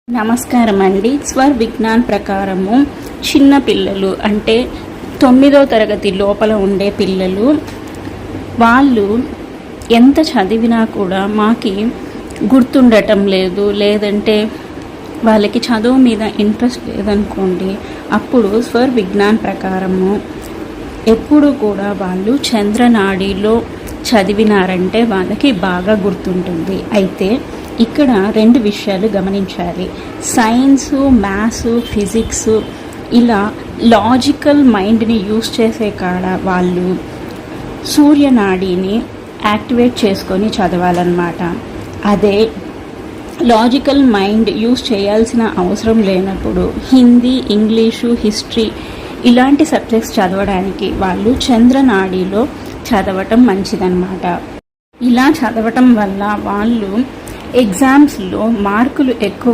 నమస్కారం అండి. స్వర్ విజ్ఞాన్ ప్రకారము చిన్న పిల్లలు అంటే 9వ తరగతి లోపల ఉండే పిల్లలు వాళ్ళు ఎంత చదివినా కూడా మాకి గుర్తుండటం లేదు, లేదంటే వాళ్ళకి చదువు మీద ఇంట్రెస్ట్ లేదనుకోండి, అప్పుడు స్వర్ విజ్ఞాన్ ప్రకారము ఎప్పుడు కూడా వాళ్ళు చంద్రనాడిలో చదివినారంటే వాళ్ళకి బాగా గుర్తుంటుంది. అయితే ఇక్కడ 2 విషయాలు గమనించాలి. సైన్సు, మ్యాథ్స్, ఫిజిక్స్ ఇలా లాజికల్ మైండ్ని యూస్ చేసే కాడ వాళ్ళు సూర్యనాడిని యాక్టివేట్ చేసుకొని చదవాలన్నమాట. అదే లాజికల్ మైండ్ యూస్ చేయాల్సిన అవసరం లేనప్పుడు హిందీ, ఇంగ్లీషు, హిస్టరీ ఇలాంటి సబ్జెక్ట్స్ చదవడానికి వాళ్ళు చంద్రనాడిలో చదవటం మంచిదన్నమాట. ఇలా చదవటం వల్ల వాళ్ళు ఎగ్జామ్స్లో మార్కులు ఎక్కువగా